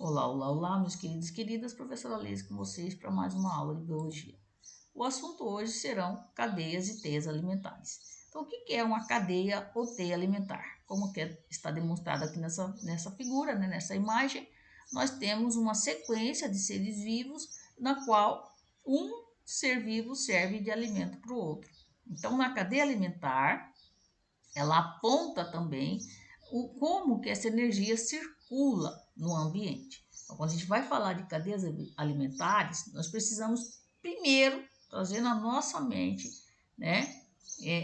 Olá, olá, olá, meus queridos e queridas, professora Liz com vocês para mais uma aula de biologia. O assunto hoje serão cadeias e teias alimentares. Então, o que é uma cadeia ou teia alimentar? Como está demonstrado aqui nessa figura, né, nessa imagem, nós temos uma sequência de seres vivos na qual um ser vivo serve de alimento para o outro. Então, na cadeia alimentar, ela aponta também como que essa energia circula no ambiente. Então, quando a gente vai falar de cadeias alimentares, nós precisamos primeiro trazer na nossa mente, né,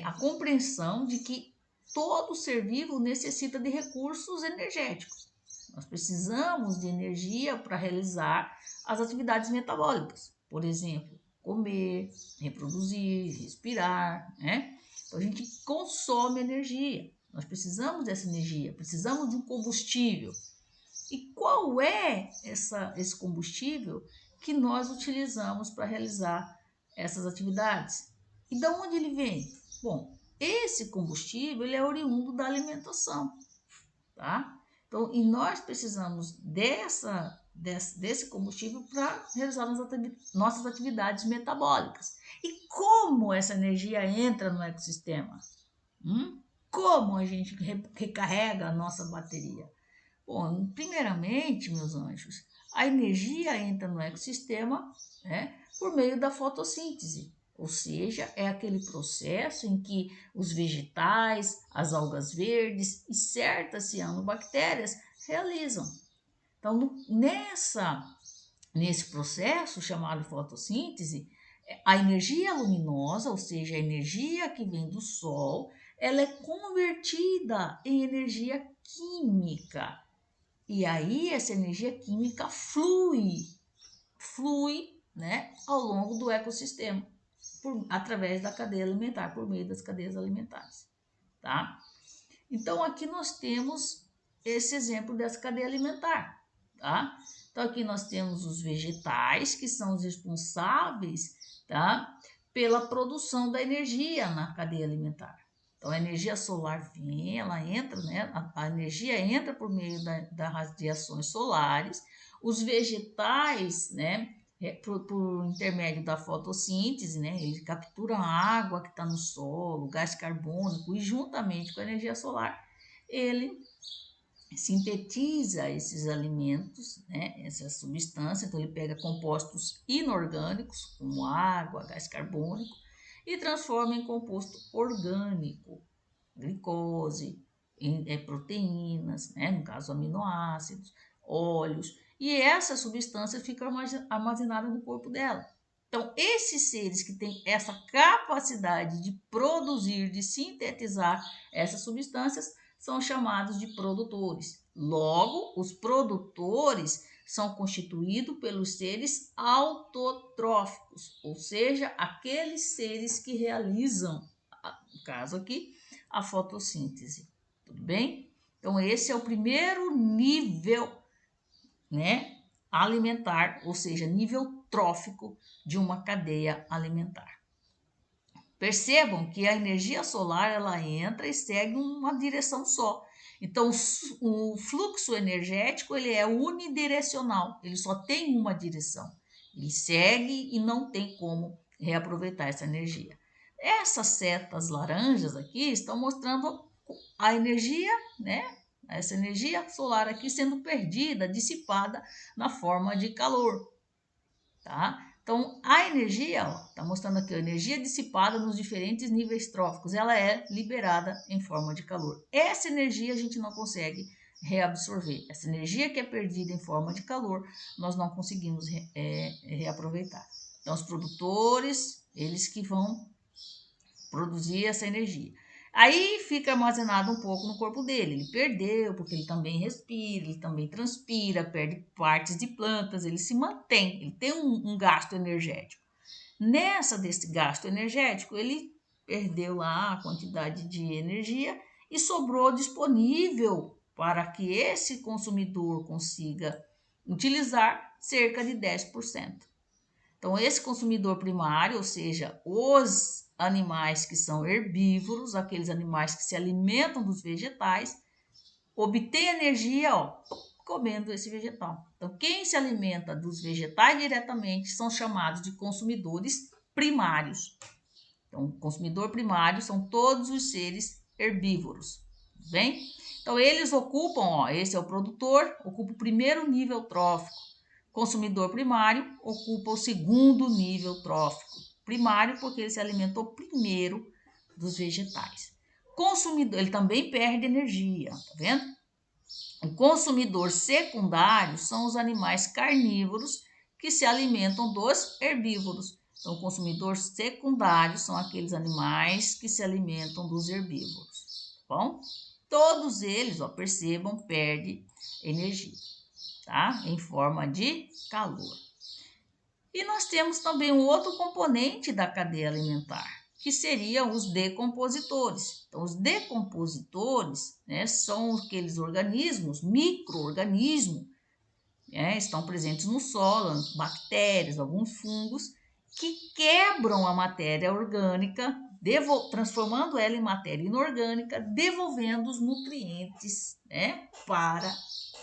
a compreensão de que todo ser vivo necessita de recursos energéticos. Nós precisamos de energia para realizar as atividades metabólicas, por exemplo, comer, reproduzir, respirar, né? Então, a gente consome energia. Nós precisamos dessa energia, precisamos de um combustível. E qual é esse combustível que nós utilizamos para realizar essas atividades? E de onde ele vem? Bom, esse combustível ele é oriundo da alimentação, tá? Então, e nós precisamos desse combustível para realizar nossas atividades metabólicas. E como essa energia entra no ecossistema? Como a gente recarrega a nossa bateria? Bom, primeiramente, meus anjos, a energia entra no ecossistema, né, por meio da fotossíntese, ou seja, é aquele processo em que os vegetais, as algas verdes e certas cianobactérias realizam. Então, nesse processo chamado fotossíntese, a energia luminosa, ou seja, a energia que vem do sol, ela é convertida em energia química. E aí essa energia química flui, né, ao longo do ecossistema, através da cadeia alimentar, por meio das cadeias alimentares, tá? Então aqui nós temos esse exemplo dessa cadeia alimentar, tá? Então aqui nós temos os vegetais, que são os responsáveis, tá, pela produção da energia na cadeia alimentar. Então a energia solar vem, ela entra, né? A energia entra por meio das radiações solares. Os vegetais, né, por intermédio da fotossíntese, né, eles capturam a água que está no solo, gás carbônico, e juntamente com a energia solar, ele sintetiza esses alimentos, né, essas substâncias. Então ele pega compostos inorgânicos, como água, gás carbônico, e transforma em composto orgânico, glicose, proteínas, né, no caso aminoácidos, óleos, e essa substância fica armazenada no corpo dela. Então, esses seres que têm essa capacidade de produzir, de sintetizar essas substâncias, são chamados de produtores. Logo, os produtores são constituídos pelos seres autotróficos, ou seja, aqueles seres que realizam, no caso aqui, a fotossíntese. Tudo bem? Então, esse é o primeiro nível, né, alimentar, ou seja, nível trófico de uma cadeia alimentar. Percebam que a energia solar ela entra e segue uma direção só. Então, o fluxo energético ele é unidirecional, ele só tem uma direção. Ele segue e não tem como reaproveitar essa energia. Essas setas laranjas aqui estão mostrando a energia, né? Essa energia solar aqui sendo perdida, dissipada na forma de calor, tá? Então, a energia, está mostrando aqui, a energia dissipada nos diferentes níveis tróficos, ela é liberada em forma de calor. Essa energia a gente não consegue reabsorver. Essa energia que é perdida em forma de calor, nós não conseguimos reaproveitar. Então, os produtores, eles que vão produzir essa energia. Aí fica armazenado um pouco no corpo dele. Ele perdeu, porque ele também respira, ele também transpira, perde partes de plantas, ele se mantém, ele tem um gasto energético. Desse gasto energético, ele perdeu lá a quantidade de energia e sobrou disponível para que esse consumidor consiga utilizar cerca de 10%. Então, esse consumidor primário, ou seja, os animais que são herbívoros, aqueles animais que se alimentam dos vegetais, obtém energia comendo esse vegetal. Então, quem se alimenta dos vegetais diretamente são chamados de consumidores primários. Então, consumidor primário são todos os seres herbívoros, bem? Então, eles ocupam, ó, esse é o produtor, ocupa o primeiro nível trófico. Consumidor primário ocupa o segundo nível trófico. Primário porque ele se alimentou primeiro dos vegetais. Consumidor, ele também perde energia, tá vendo? O consumidor secundário são os animais carnívoros que se alimentam dos herbívoros. Então, o consumidor secundário são aqueles animais que se alimentam dos herbívoros. Tá bom? Todos eles, ó, percebam, perdem energia, tá? Em forma de calor. E nós temos também um outro componente da cadeia alimentar, que seriam os decompositores. Então, os decompositores, né, são aqueles organismos, micro-organismos, né, estão presentes no solo, bactérias, alguns fungos, que quebram a matéria orgânica, transformando ela em matéria inorgânica, devolvendo os nutrientes, né, para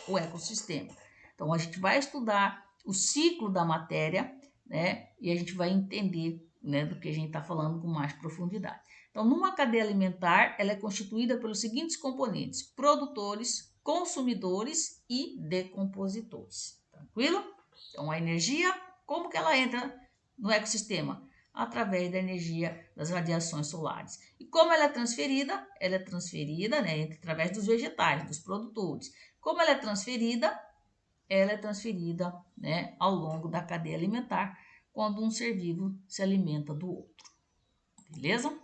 o ecossistema. Então, a gente vai estudar o ciclo da matéria, né, e a gente vai entender, né, do que a gente está falando com mais profundidade. Então, numa cadeia alimentar, ela é constituída pelos seguintes componentes: produtores, consumidores e decompositores. Tranquilo? Então, a energia, como que ela entra no ecossistema? Através da energia das radiações solares. E como ela é transferida? Ela é transferida, né, através dos vegetais, dos produtores. Como ela é transferida? Ela é transferida, né, ao longo da cadeia alimentar, quando um ser vivo se alimenta do outro. Beleza?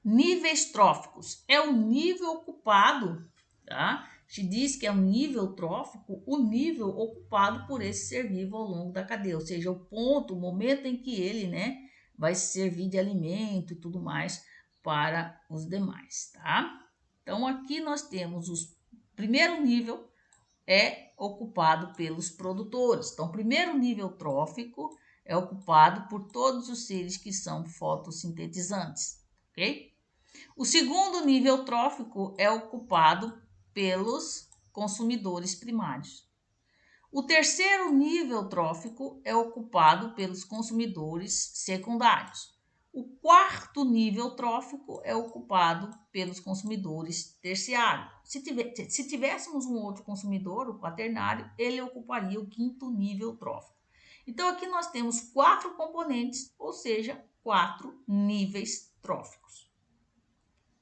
Níveis tróficos é o nível ocupado, tá? Se diz que é um nível trófico, o nível ocupado por esse ser vivo ao longo da cadeia, ou seja, o ponto, o momento em que ele, né, vai servir de alimento e tudo mais para os demais, tá? Então, aqui nós temos o primeiro nível é ocupado pelos produtores. Então, o primeiro nível trófico é ocupado por todos os seres que são fotossintetizantes, ok? O segundo nível trófico é ocupado pelos consumidores primários. O terceiro nível trófico é ocupado pelos consumidores secundários. O quarto nível trófico é ocupado pelos consumidores terciários. Se tivéssemos um outro consumidor, o quaternário, ele ocuparia o quinto nível trófico. Então, aqui nós temos 4 componentes, ou seja, 4 níveis tróficos.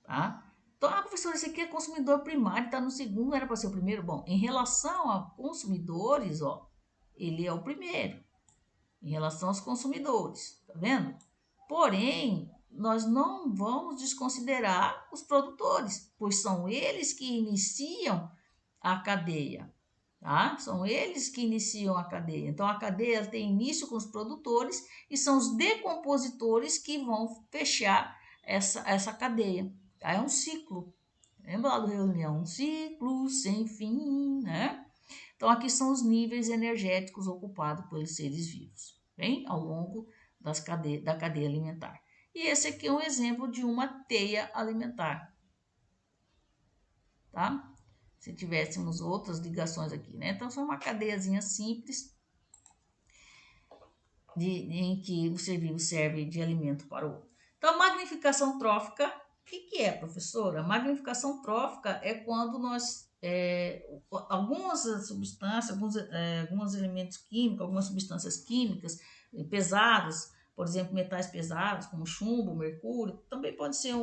Tá? Então, professor, esse aqui é consumidor primário, está no segundo, era para ser o primeiro? Bom, em relação a consumidores, ó, ele é o primeiro. Em relação aos consumidores, tá vendo? Porém, nós não vamos desconsiderar os produtores, pois são eles que iniciam a cadeia, tá? São eles que iniciam a cadeia. Então, a cadeia tem início com os produtores e são os decompositores que vão fechar essa cadeia. Tá? É um ciclo. Lembra lá do reunião? Um ciclo sem fim, né? Então, aqui são os níveis energéticos ocupados pelos seres vivos, bem? Ao longo da cadeia alimentar. E esse aqui é um exemplo de uma teia alimentar, tá? Se tivéssemos outras ligações aqui, né? Então, são uma cadeiazinha simples em que o ser vivo serve de alimento para o outro. Então, a magnificação trófica, o que é, professora? A magnificação trófica é quando nós, algumas substâncias, alguns elementos químicos, algumas substâncias químicas pesadas, por exemplo, metais pesados, como chumbo, mercúrio, também pode ser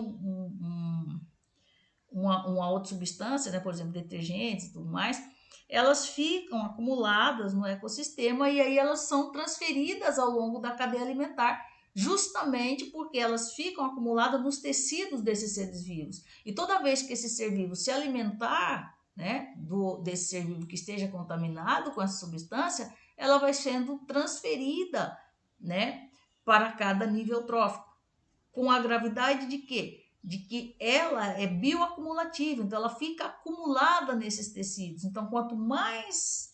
uma outra substância, né, por exemplo, detergentes e tudo mais, elas ficam acumuladas no ecossistema e aí elas são transferidas ao longo da cadeia alimentar, justamente porque elas ficam acumuladas nos tecidos desses seres vivos. E toda vez que esse ser vivo se alimentar, né, desse ser vivo que esteja contaminado com essa substância, ela vai sendo transferida, né, para cada nível trófico. Com a gravidade de quê? De que ela é bioacumulativa, então ela fica acumulada nesses tecidos. Então, quanto mais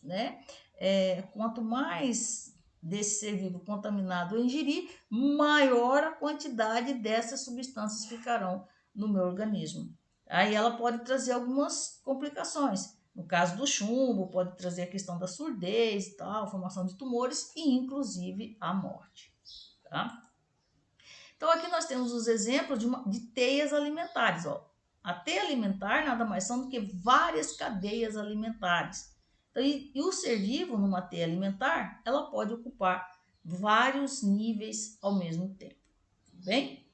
desse ser vivo contaminado eu ingerir, maior a quantidade dessas substâncias ficarão no meu organismo. Aí ela pode trazer algumas complicações, No caso do chumbo, pode trazer a questão da surdez e tal, formação de tumores e inclusive a morte, tá? Então aqui nós temos os exemplos de teias alimentares, ó. A teia alimentar nada mais são do que várias cadeias alimentares. Então, e o ser vivo numa teia alimentar, ela pode ocupar vários níveis ao mesmo tempo, tudo bem?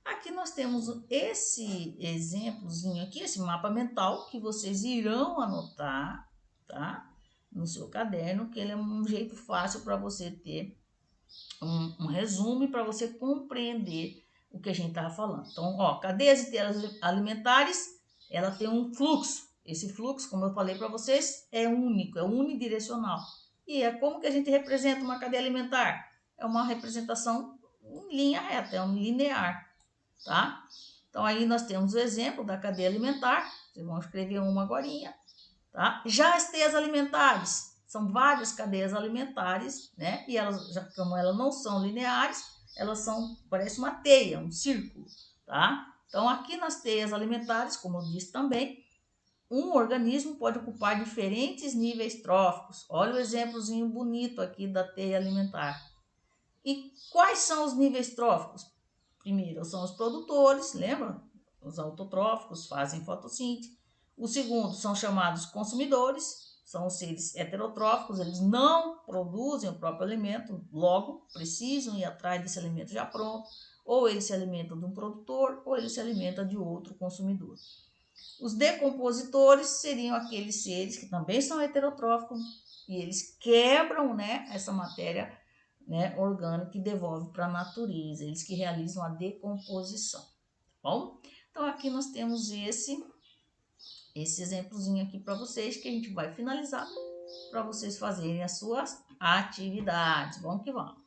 Aqui nós temos esse exemplozinho aqui, esse mapa mental, que vocês irão anotar, tá? No seu caderno, que ele é um jeito fácil para você ter um resumo para você compreender o que a gente estava falando. Então, ó, cadeias e teias alimentares, ela tem um fluxo. Esse fluxo, como eu falei para vocês, é único, é unidirecional. E é como que a gente representa uma cadeia alimentar? É uma representação em linha reta, é um linear, tá? Então, aí nós temos o exemplo da cadeia alimentar. Vocês vão escrever uma agorinha, tá? Já as teias alimentares, são várias cadeias alimentares, né? E elas, já, como elas não são lineares, elas são, parece uma teia, um círculo, tá? Então, aqui nas teias alimentares, como eu disse também, um organismo pode ocupar diferentes níveis tróficos. Olha o exemplozinho bonito aqui da teia alimentar. E quais são os níveis tróficos? Primeiro, são os produtores, lembra? Os autotróficos fazem fotossíntese. O segundo são chamados consumidores, são os seres heterotróficos, eles não produzem o próprio alimento, logo precisam ir atrás desse alimento já pronto, ou ele se alimenta de um produtor, ou ele se alimenta de outro consumidor. Os decompositores seriam aqueles seres que também são heterotróficos e eles quebram, né, essa matéria, né, orgânica e devolvem para a natureza, eles que realizam a decomposição, tá bom? Então aqui nós temos esse exemplozinho aqui para vocês que a gente vai finalizar para vocês fazerem as suas atividades. Vamos que vamos.